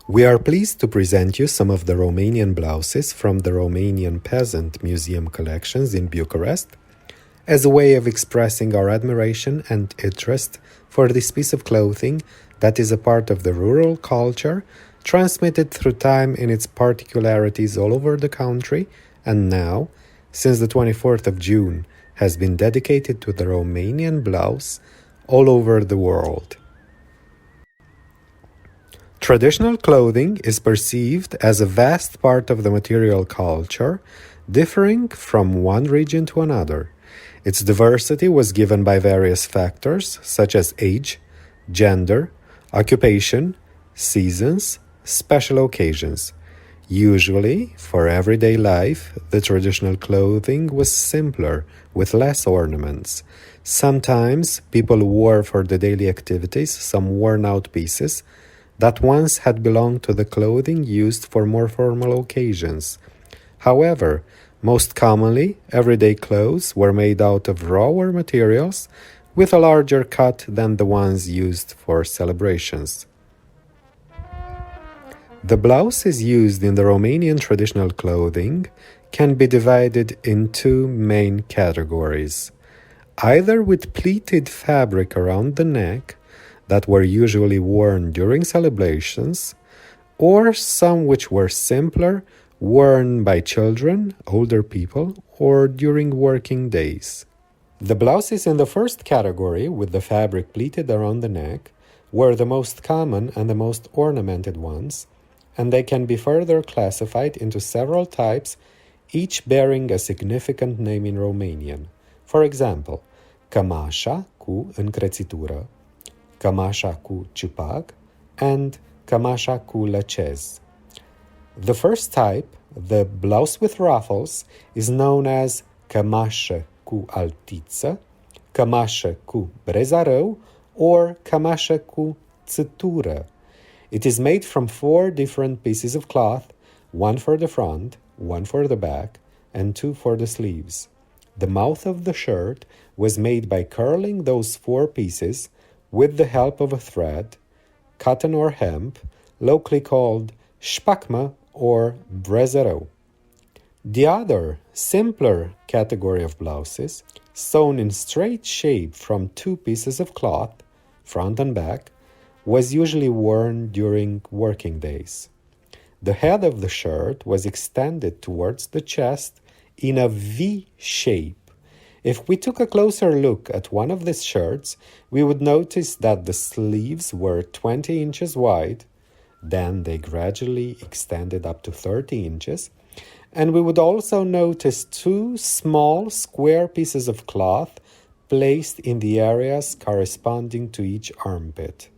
We are pleased to present you some of the Romanian blouses from the Romanian Peasant Museum collections in Bucharest as a way of expressing our admiration and interest for this piece of clothing that is a part of the rural culture transmitted through time in its particularities all over the country and now, since the 24th of June, has been dedicated to the Romanian blouse all over the world. Traditional clothing is perceived as a vast part of the material culture, differing from one region to another. Its diversity was given by various factors such as age, gender, occupation, seasons, special occasions. Usually, for everyday life, the traditional clothing was simpler, with less ornaments. Sometimes people wore for the daily activities some worn-out pieces that once had belonged to the clothing used for more formal occasions. However, most commonly, everyday clothes were made out of rawer materials with a larger cut than the ones used for celebrations. The blouses used in the Romanian traditional clothing can be divided in two main categories, either with pleated fabric around the neck that were usually worn during celebrations, or some which were simpler, worn by children, older people, or during working days. The blouses in the first category, with the fabric pleated around the neck, were the most common and the most ornamented ones, and they can be further classified into several types, each bearing a significant name in Romanian. For example, cămașa cu încrețitură, cămașa cu ciupac, and cămașa cu lăcez. The first type, the blouse with ruffles, is known as cămașă cu altiță, cămașă cu brezarău, or cămașă cu țătură. It is made from 4 different pieces of cloth, one for the front, one for the back, and 2 for the sleeves. The mouth of the shirt was made by curling those 4 pieces with the help of a thread, cotton or hemp, locally called șpacmă or brezarău. The other, simpler category of blouses, sewn in straight shape from 2 pieces of cloth, front and back, was usually worn during working days. The head of the shirt was extended towards the chest in a V shape. If we took a closer look at one of these shirts, we would notice that the sleeves were 20 inches wide, then they gradually extended up to 30 inches, and we would also notice 2 small square pieces of cloth placed in the areas corresponding to each armpit.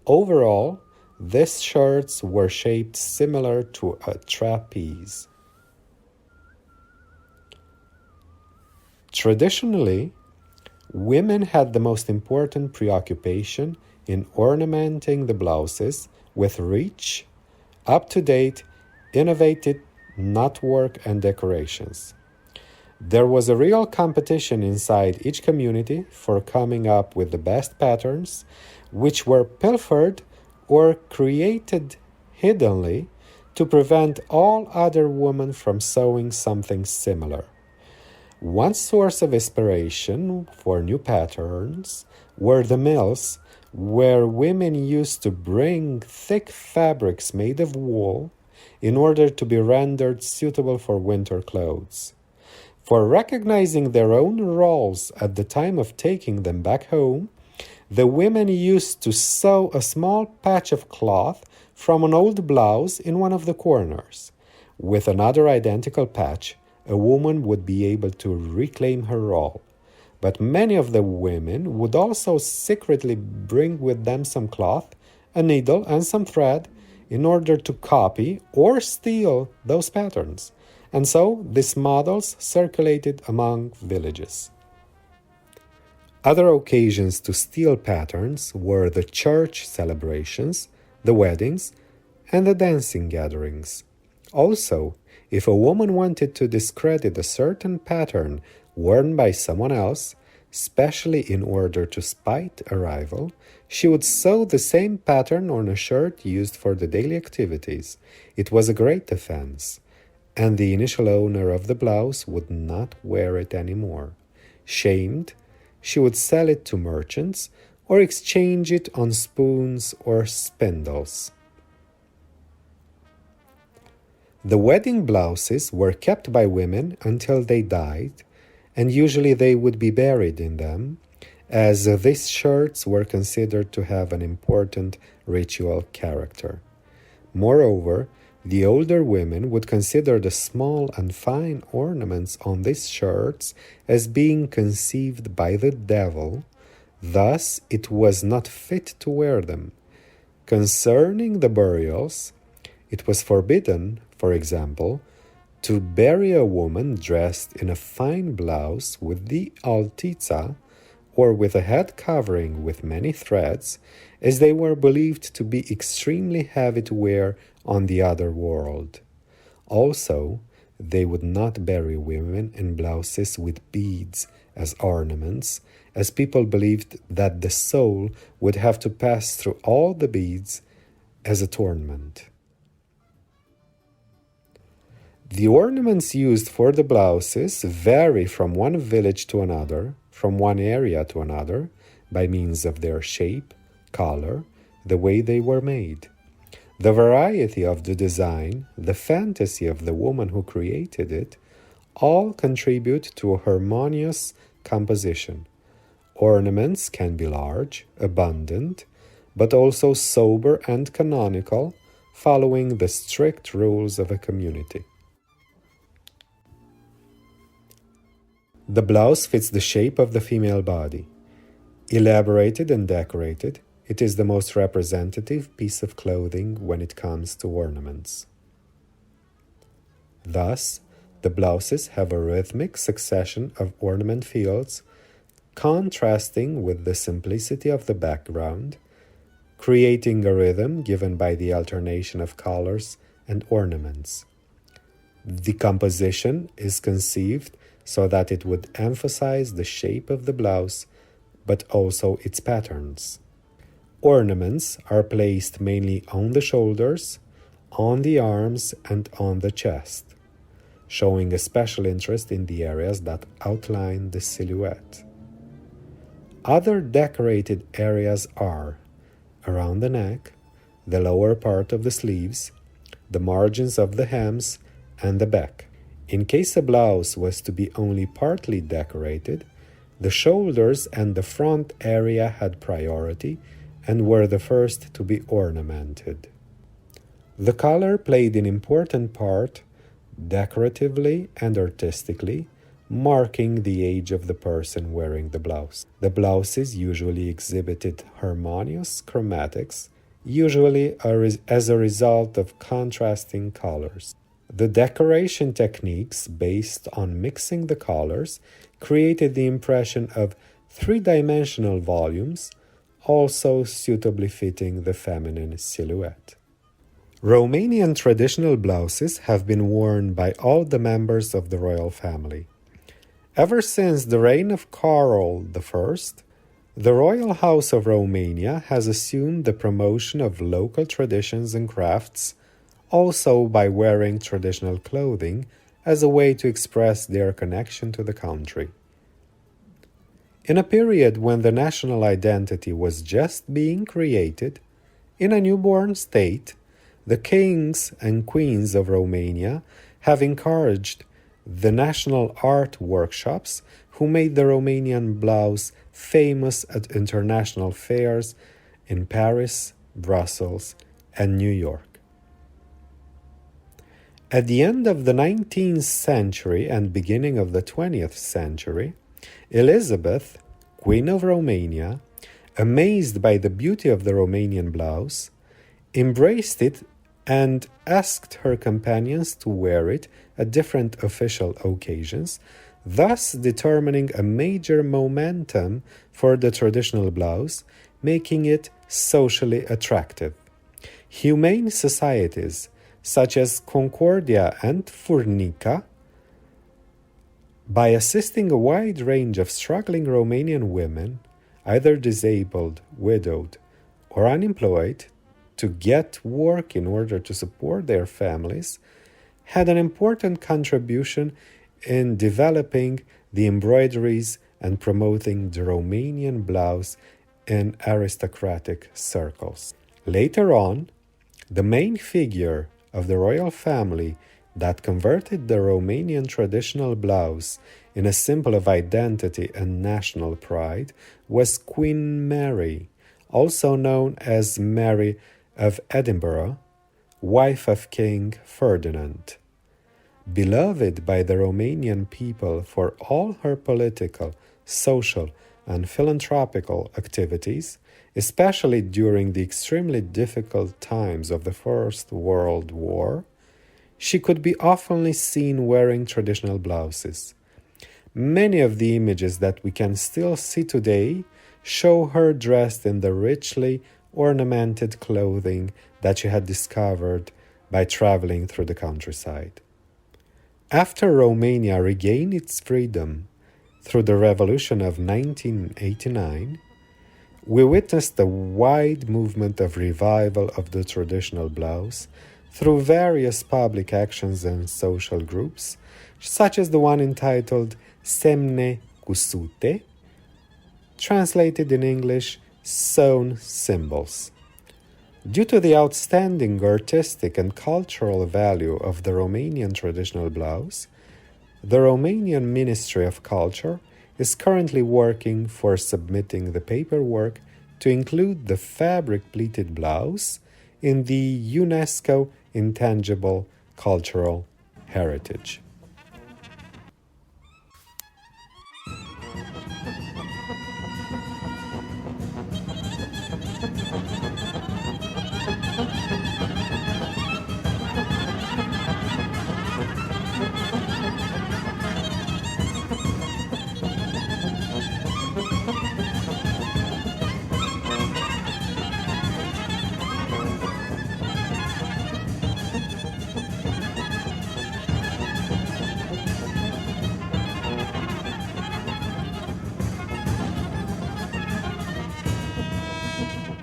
Overall, these shirts were shaped similar to a trapeze. Traditionally, women had the most important preoccupation in ornamenting the blouses with rich, up-to-date, innovative knotwork and decorations. There was a real competition inside each community for coming up with the best patterns, which were pilfered or created hiddenly to prevent all other women from sewing something similar. One source of inspiration for new patterns were the mills, where women used to bring thick fabrics made of wool in order to be rendered suitable for winter clothes. For recognizing their own roles at the time of taking them back home, the women used to sew a small patch of cloth from an old blouse in one of the corners. With another identical patch, a woman would be able to reclaim her role. But many of the women would also secretly bring with them some cloth, a needle, and some thread in order to copy or steal those patterns. And so these models circulated among villages. Other occasions to steal patterns were the church celebrations, the weddings, and the dancing gatherings. Also, if a woman wanted to discredit a certain pattern worn by someone else, Especially in order to spite a rival, she would sew the same pattern on a shirt used for the daily activities. It was a great offense, and the initial owner of the blouse would not wear it anymore. Shamed, she would sell it to merchants or exchange it on spoons or spindles. The wedding blouses were kept by women until they died, and usually they would be buried in them, as these shirts were considered to have an important ritual character. Moreover, the older women would consider the small and fine ornaments on these shirts as being conceived by the devil, thus it was not fit to wear them. Concerning the burials, it was forbidden, for example, to bury a woman dressed in a fine blouse with the altița, or with a head covering with many threads, as they were believed to be extremely heavy to wear on the other world. Also, they would not bury women in blouses with beads as ornaments, as people believed that the soul would have to pass through all the beads as a torment. The ornaments used for the blouses vary from one village to another, from one area to another, by means of their shape, color, the way they were made. The variety of the design, the fantasy of the woman who created it, all contribute to a harmonious composition. Ornaments can be large, abundant, but also sober and canonical, following the strict rules of a community. The blouse fits the shape of the female body. Elaborated and decorated, it is the most representative piece of clothing when it comes to ornaments. Thus, the blouses have a rhythmic succession of ornament fields, contrasting with the simplicity of the background, creating a rhythm given by the alternation of colors and ornaments. The composition is conceived so that it would emphasize the shape of the blouse, but also its patterns. Ornaments are placed mainly on the shoulders, on the arms, and on the chest, showing a special interest in the areas that outline the silhouette. Other decorated areas are around the neck, the lower part of the sleeves, the margins of the hems, and the back. In case a blouse was to be only partly decorated, the shoulders and the front area had priority and were the first to be ornamented. The color played an important part, decoratively and artistically, marking the age of the person wearing the blouse. The blouses usually exhibited harmonious chromatics, usually as a result of contrasting colors. The decoration techniques based on mixing the colors created the impression of three-dimensional volumes, also suitably fitting the feminine silhouette. Romanian traditional blouses have been worn by all the members of the royal family. Ever since the reign of Carol I, the royal house of Romania has assumed the promotion of local traditions and crafts, also by wearing traditional clothing as a way to express their connection to the country. In a period when the national identity was just being created, in a newborn state, the kings and queens of Romania have encouraged the national art workshops who made the Romanian blouse famous at international fairs in Paris, Brussels, and New York. At the end of the 19th century and beginning of the 20th century, Elizabeth, Queen of Romania, amazed by the beauty of the Romanian blouse, embraced it and asked her companions to wear it at different official occasions, thus determining a major momentum for the traditional blouse, making it socially attractive. Humane societies such as Concordia and Furnica By assisting a wide range of struggling Romanian women, either disabled, widowed, or unemployed, to get work in order to support their families, had an important contribution in developing the embroideries and promoting the Romanian blouse in aristocratic circles. Later on, the main figure of the royal family that converted the Romanian traditional blouse in a symbol of identity and national pride was Queen Mary, also known as Mary of Edinburgh, wife of King Ferdinand. Beloved by the Romanian people for all her political, social, and philanthropical activities, especially during the extremely difficult times of the First World War, she could be often seen wearing traditional blouses. Many of the images that we can still see today show her dressed in the richly ornamented clothing that she had discovered by traveling through the countryside. After Romania regained its freedom through the revolution of 1989, we witnessed a wide movement of revival of the traditional blouse through various public actions and social groups, such as the one entitled Semne Cusute, translated in English, Sewn Symbols. Due to the outstanding artistic and cultural value of the Romanian traditional blouse, the Romanian Ministry of Culture is currently working for submitting the paperwork to include the fabric-pleated blouse in the UNESCO Intangible Cultural Heritage.